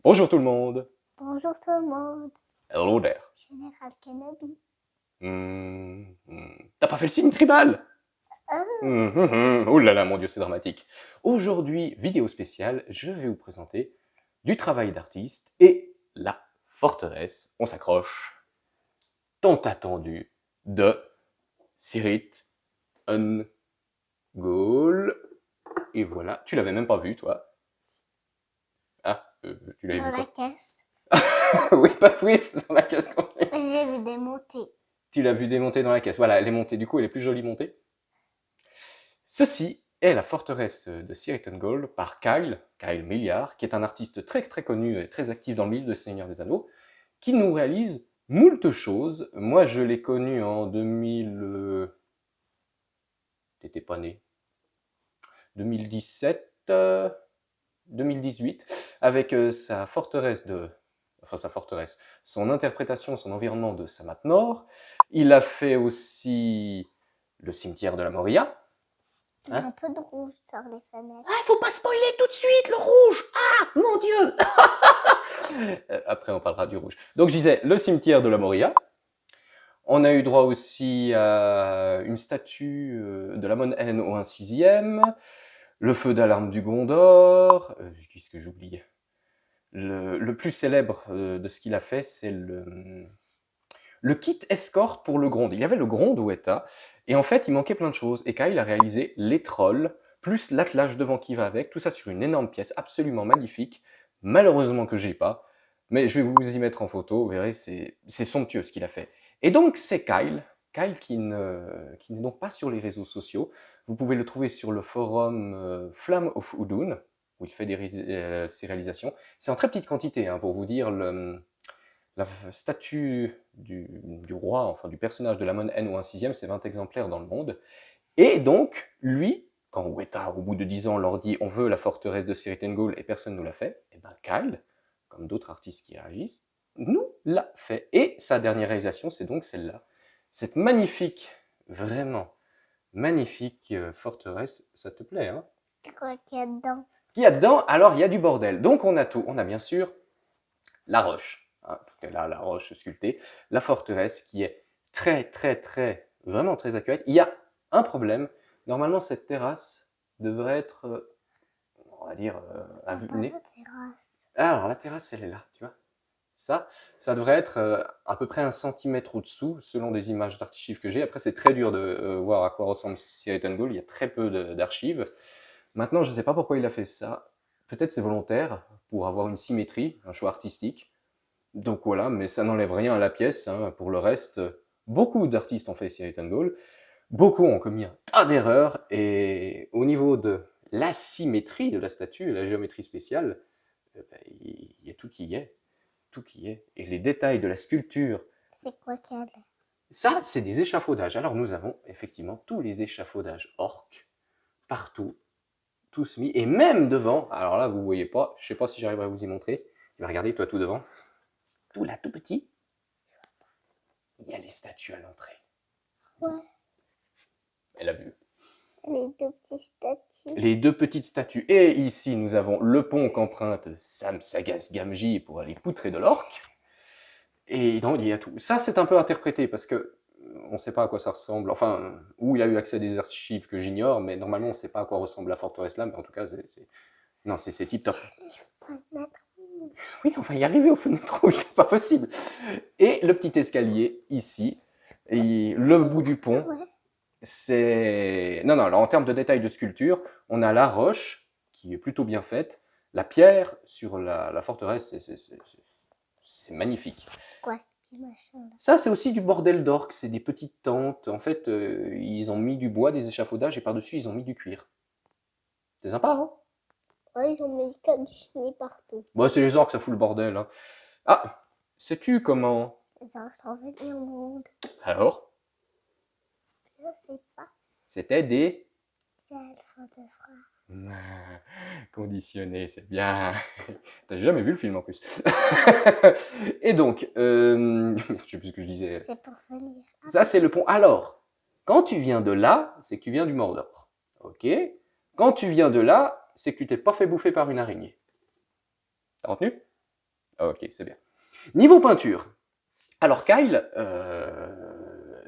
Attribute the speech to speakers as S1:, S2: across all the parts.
S1: Bonjour tout le monde.
S2: Bonjour tout le monde.
S1: Hello there.
S2: Général Kenobi.
S1: T'as pas fait le signe tribal?
S2: Ah,
S1: Oh là là, mon Dieu, c'est dramatique. Aujourd'hui, vidéo spéciale, je vais vous présenter du travail d'artiste et la forteresse, on s'accroche, tant attendu, de Cirith Ungol. Et voilà, tu l'avais même pas vu, toi. Ah, tu l'avais
S2: dans
S1: vu
S2: la
S1: quoi?
S2: caisse.
S1: Oui, pas oui, dans la caisse.
S2: J'ai vu des montées.
S1: Tu l'as vu démonter dans la caisse. Voilà, elle est montée. Du coup, elle est plus jolie montée. Ceci est la forteresse de Cirith Ungol par Kyle Milliard, qui est un artiste très très connu et très actif dans le milieu de Seigneur des Anneaux, qui nous réalise moult choses. Moi, je l'ai connu en 2000... T'étais pas né. 2017, 2018, avec sa forteresse de... Enfin, sa forteresse. Son interprétation, son environnement de Samath Nord. Il a fait aussi le cimetière de la Moria.
S2: Il y a un peu de rouge sur les fenêtres.
S1: Ah, faut pas spoiler tout de suite le rouge. Ah, mon Dieu. Après, on parlera du rouge. Donc, je disais le cimetière de la Moria. On a eu droit aussi à une statue de l'Amon N au 1/6e, le feu d'alarme du Gondor. Qu'est-ce que j'oublie? Le plus célèbre de ce qu'il a fait, c'est le kit escorte pour le Gronde. Il y avait le Gronde Weta, et en fait, il manquait plein de choses. Et Kyle a réalisé les trolls, plus l'attelage devant qui va avec, tout ça sur une énorme pièce absolument magnifique. Malheureusement que j'ai pas, mais je vais vous y mettre en photo, vous verrez, c'est somptueux ce qu'il a fait. Et donc, c'est Kyle qui n'est donc pas sur les réseaux sociaux. Vous pouvez le trouver sur le forum Flamme of Udun, où il fait ses réalisations. C'est en très petite quantité, hein, pour vous dire, la statue du roi, enfin du personnage de l'Amon N ou 1/6e, c'est 20 exemplaires dans le monde. Et donc, lui, quand Weta, au bout de 10 ans, leur dit on veut la forteresse de Cirith Ungol et personne ne l'a fait, et bien Kyle, comme d'autres artistes qui réagissent, nous l'a fait. Et sa dernière réalisation, c'est donc celle-là. Cette magnifique, vraiment magnifique forteresse, ça te plaît, hein?
S2: Quoi qu'il y a dedans?
S1: Qu'il y a dedans? Alors, il y a du bordel. Donc, on a tout. On a bien sûr la roche, hein, là, la roche sculptée, la forteresse qui est vraiment très accueillante. Il y a un problème. Normalement, cette terrasse devrait être, on va dire, à vue de nez.
S2: Terrasse.
S1: Alors, la terrasse, elle est là, tu vois. Ça devrait être à peu près 1 centimètre au-dessous, selon des images d'archives que j'ai. Après, c'est très dur de voir à quoi ressemble Cirith Ungol. Il y a très peu d'archives. Maintenant, je ne sais pas pourquoi il a fait ça. Peut-être c'est volontaire, pour avoir une symétrie, un choix artistique. Donc voilà, mais ça n'enlève rien à la pièce, hein. Pour le reste, beaucoup d'artistes ont fait Cirith Ungol, beaucoup ont commis un tas d'erreurs, et au niveau de l'asymétrie de la statue, la géométrie spéciale, il y a tout qui y est, tout qui y est. Et les détails de la sculpture,
S2: c'est quoi qu'il y a là?
S1: Ça, c'est des échafaudages. Alors nous avons effectivement tous les échafaudages orques, partout, tous mis, et même devant, alors là vous voyez pas, je sais pas si j'arriverai à vous y montrer, tu vas regarder toi tout devant, tout là, tout petit, il y a les statues à l'entrée.
S2: Ouais.
S1: Elle a vu.
S2: Les deux petites statues.
S1: Les deux petites statues. Et ici, nous avons le pont qu'emprunte Sam Sagas Gamgee pour aller poutrer de l'orque. Et donc, il y a tout. Ça, c'est un peu interprété parce que on ne sait pas à quoi ça ressemble. Enfin, où il a eu accès à des archives que j'ignore, mais normalement, on ne sait pas à quoi ressemble la forteresse là. Mais en tout cas, non, c'est tip top. Oui, on va y arriver aux fenêtres rouges, c'est pas possible. Et le petit escalier ici, et le bout du pont.
S2: Ouais.
S1: C'est... Non, alors en termes de détails de sculpture, on a la roche, qui est plutôt bien faite, la pierre sur la forteresse, c'est magnifique.
S2: Quoi ce petit machin là?
S1: Ça, c'est aussi du bordel d'orques, c'est des petites tentes. En fait, ils ont mis du bois, des échafaudages, et par-dessus, ils ont mis du cuir. C'est sympa, hein?
S2: Ouais, ils ont mis du chenille partout.
S1: Bon, c'est les orques, ça fout le bordel, hein. Ah, sais-tu comment...
S2: Ils ont sauvé le monde.
S1: Alors?
S2: Je sais pas.
S1: C'était des...
S2: C'est Alpha de Frère.
S1: Conditionné, c'est bien. T'as jamais vu le film en plus. Et donc, je sais plus ce que je disais.
S2: C'est pour venir.
S1: Ça, c'est le pont. Alors, quand tu viens de là, c'est que tu viens du Mordor. Ok? Quand tu viens de là, c'est que tu t'es pas fait bouffer par une araignée. T'as retenu? Ok, c'est bien. Niveau peinture. Alors Kyle,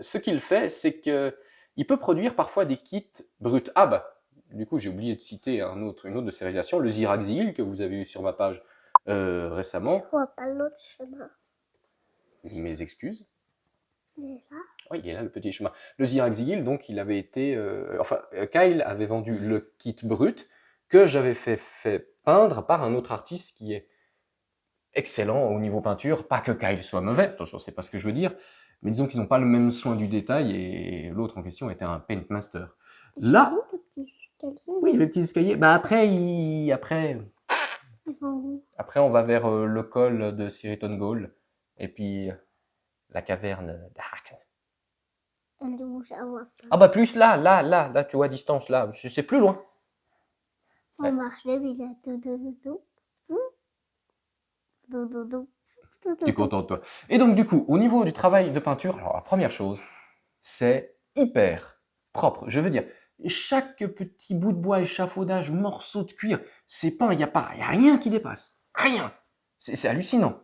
S1: ce qu'il fait, c'est qu'il peut produire parfois des kits bruts. Ah bah, du coup, j'ai oublié de citer une autre de ses réalisations, le Ziraxil, que vous avez eu sur ma page
S2: Je
S1: récemment.
S2: vois pas l'autre chemin.
S1: Mes excuses.
S2: Il est là.
S1: Oui, il est là, le petit chemin. Le Ziraxil, donc, il avait été... Kyle avait vendu le kit brut que j'avais fait peindre par un autre artiste qui est excellent au niveau peinture. Pas que Kyle soit mauvais, attention, c'est pas ce que je veux dire, mais disons qu'ils n'ont pas le même soin du détail et l'autre en question était un paint master. Là,
S2: J'ai vu le petit escalier.
S1: oui, le petit escalier. Bah après,
S2: Ils vont où?
S1: après on va vers le col de Siriton Gall et puis la caverne d'Ark.
S2: Elle est où? Je la vois pas.
S1: Ah bah plus là, tu vois à distance, là, c'est plus loin.
S2: On marche là, mais il a tout.
S1: Tu es content de toi. Et donc du coup, au niveau du travail de peinture, alors la première chose, c'est hyper propre. Je veux dire, chaque petit bout de bois, échafaudage, morceau de cuir, c'est peint, il n'y a rien qui dépasse. Rien. C'est hallucinant.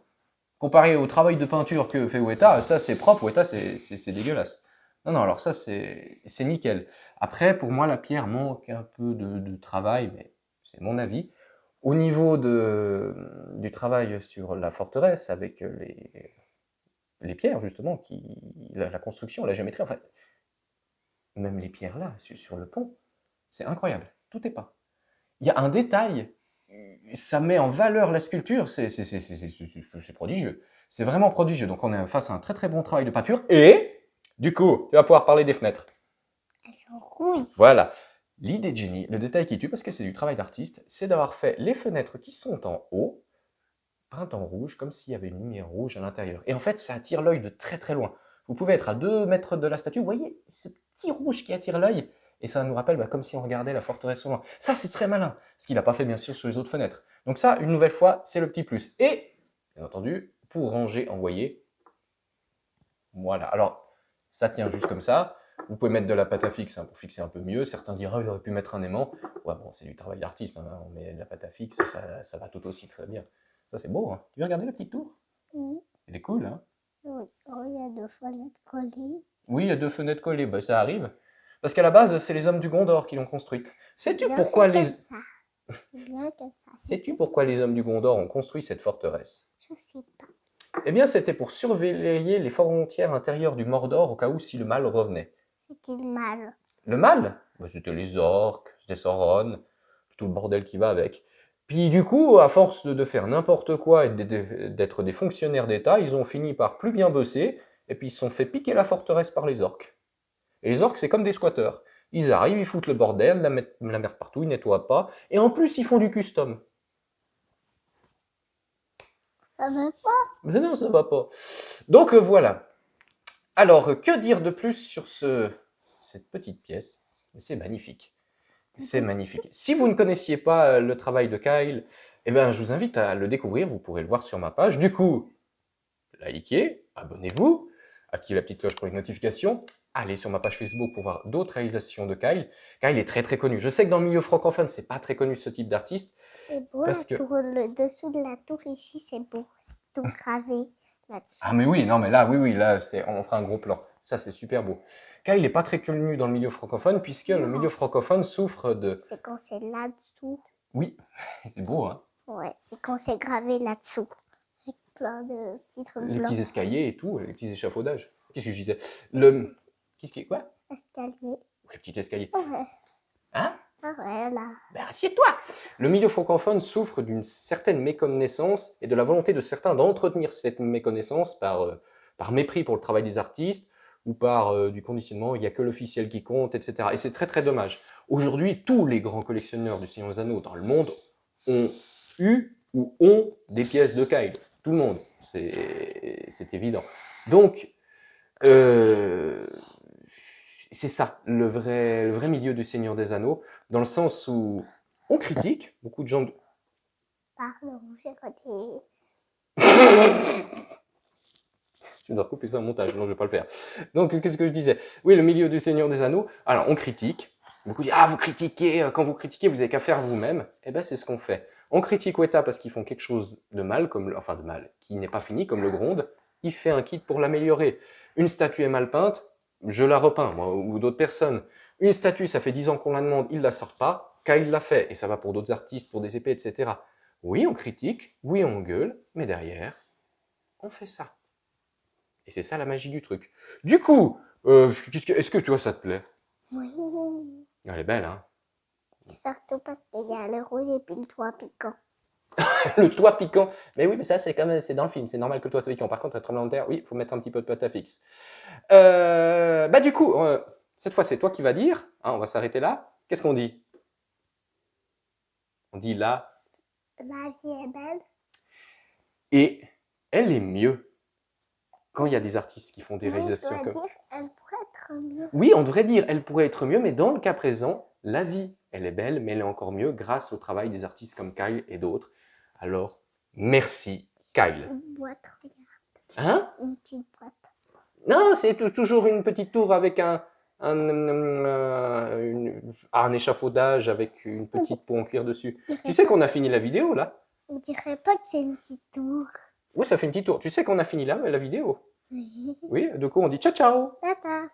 S1: Comparé au travail de peinture que fait Weta, ça c'est propre, Weta c'est dégueulasse. Non, alors ça c'est nickel. Après, pour moi, la pierre manque un peu de travail, mais c'est mon avis. Au niveau du travail sur la forteresse, avec les pierres, justement, la construction, la géométrie, en fait, même les pierres là, sur le pont, c'est incroyable. Tout est peint. Il y a un détail, ça met en valeur la sculpture, c'est prodigieux. C'est vraiment prodigieux. Donc on est face à un très très bon travail de peinture. Et du coup, tu vas pouvoir parler des fenêtres.
S2: Elles sont rouilles.
S1: Voilà. L'idée de génie, le détail qui tue, parce que c'est du travail d'artiste, c'est d'avoir fait les fenêtres qui sont en haut, peintes en rouge, comme s'il y avait une lumière rouge à l'intérieur. Et en fait, ça attire l'œil de très très loin. Vous pouvez être à 2 mètres de la statue, vous voyez ce petit rouge qui attire l'œil, et ça nous rappelle comme si on regardait la forteresse au loin. Ça, c'est très malin, ce qu'il n'a pas fait bien sûr sur les autres fenêtres. Donc ça, une nouvelle fois, c'est le petit plus. Et, bien entendu, pour ranger, envoyer, voilà. Alors, ça tient juste comme ça. Vous pouvez mettre de la pâte à fixe pour fixer un peu mieux. Certains diront, il aurait pu mettre un aimant. Ouais, bon, c'est du travail d'artiste. On met de la pâte à fixe, ça va tout aussi très bien. Ça, c'est beau. Hein. Tu veux regarder la petite tour?
S2: Oui.
S1: Elle est cool. Hein.
S2: Oui. Oh, il y a 2 fenêtres collées.
S1: Oui, il y a 2 fenêtres collées. Ben, ça arrive. Parce qu'à la base, c'est les hommes du Gondor qui l'ont construite. Sais-tu pourquoi Sais-tu pourquoi les hommes du Gondor ont construit cette forteresse?
S2: Je sais pas.
S1: Eh bien, c'était pour surveiller les frontières intérieures du Mordor au cas où si le mal revenait.
S2: C'est qui le mal?
S1: Le mal, c'était les orques, c'était Sauron, tout le bordel qui va avec. Puis du coup, à force de faire n'importe quoi et d'être des fonctionnaires d'État, ils ont fini par plus bien bosser, et puis ils se sont fait piquer la forteresse par les orques. Et les orques, c'est comme des squatteurs. Ils arrivent, ils foutent le bordel, la merde partout, ils nettoient pas, et en plus, ils font du custom.
S2: Ça va pas?
S1: Mais non, ça va pas. Donc voilà. Alors, que dire de plus sur cette petite pièce? C'est magnifique. C'est magnifique. Si vous ne connaissiez pas le travail de Kyle, eh bien, je vous invite à le découvrir. Vous pourrez le voir sur ma page. Du coup, likez, abonnez-vous, activez la petite cloche pour les notifications. Allez sur ma page Facebook pour voir d'autres réalisations de Kyle. Kyle est très très connu. Je sais que dans le milieu francophone, c'est pas très connu ce type d'artiste.
S2: C'est beau,
S1: Parce que...
S2: le dessous de la tour ici, c'est beau. C'est tout gravé là-dessus.
S1: Ah mais oui, non mais là, oui, là, on fera un gros plan. Ça, c'est super beau. Kyle n'est pas très connu dans le milieu francophone puisque le milieu francophone souffre de...
S2: C'est quand c'est là-dessous.
S1: Oui, c'est beau, hein?
S2: Ouais, c'est quand c'est gravé là-dessous. Avec plein de petits trucs
S1: Les
S2: blancs.
S1: petits escaliers et tout, les petits échafaudages. Qu'est-ce que je disais? Qu'est-ce qui est quoi?
S2: Escalier.
S1: Le petit escalier.
S2: Ouais.
S1: Hein?
S2: Ah ouais, là.
S1: Ben, assieds-toi! Le milieu francophone souffre d'une certaine méconnaissance et de la volonté de certains d'entretenir cette méconnaissance par mépris pour le travail des artistes ou par du conditionnement, il n'y a que l'officiel qui compte, etc. Et c'est très très dommage. Aujourd'hui, tous les grands collectionneurs du Seigneur des Anneaux dans le monde ont eu ou ont des pièces de Kyle. Tout le monde, c'est évident. Donc, c'est ça, le vrai milieu du Seigneur des Anneaux, dans le sens où on critique, beaucoup de gens...
S2: Pardon, j'ai raté.
S1: Je dois couper ça au montage, non, je ne vais pas le faire. Donc, qu'est-ce que je disais? Oui, le milieu du Seigneur des Anneaux, alors on critique, beaucoup disent « Ah, vous critiquez, quand vous critiquez, vous n'avez qu'à faire vous-même. » Eh bien, c'est ce qu'on fait. On critique Weta parce qu'ils font quelque chose de mal, enfin de mal, qui n'est pas fini, comme le Gronde. Il fait un kit pour l'améliorer. Une statue est mal peinte, je la repeins, moi, ou d'autres personnes. Une statue, ça fait 10 ans qu'on la demande, il ne la sort pas, Kyle l'a fait, et ça va pour d'autres artistes, pour des épées, etc. Oui, on critique, oui, on gueule, mais derrière, on fait ça. Et c'est ça la magie du truc. Du coup, est-ce que toi, ça te plaît?
S2: Oui.
S1: Elle est belle, hein?
S2: Surtout parce qu'il y a le rouge et puis le toit piquant.
S1: Le toit piquant. Mais oui, mais ça, c'est dans le film. C'est normal que le toit soit piquant. Par contre, un tremblement de terre, oui, il faut mettre un petit peu de pâte à fixe. Bah du coup, cette fois, c'est toi qui vas dire. Hein, on va s'arrêter là. Qu'est-ce qu'on dit? On dit là.
S2: La vie est belle.
S1: Et elle est mieux. Quand il y a des artistes qui font des réalisations
S2: On doit
S1: comme...
S2: dire, elle pourrait être mieux.
S1: Oui, on devrait dire, elle pourrait être mieux, mais dans le cas présent, la vie, elle est belle, mais elle est encore mieux grâce au travail des artistes comme Kyle et d'autres. Alors, merci, Kyle.
S2: Une boîte, regarde.
S1: Hein?
S2: Une petite boîte.
S1: Non, c'est toujours une petite tour avec un échafaudage avec une petite peau en cuir dessus. Tu sais qu'on a fini la vidéo, là?
S2: On dirait pas que c'est une petite tour.
S1: Oui, ça fait une petite tour. Tu sais qu'on a fini là, la vidéo?
S2: Oui.
S1: Oui, du coup, on dit ciao, ciao!
S2: Tata.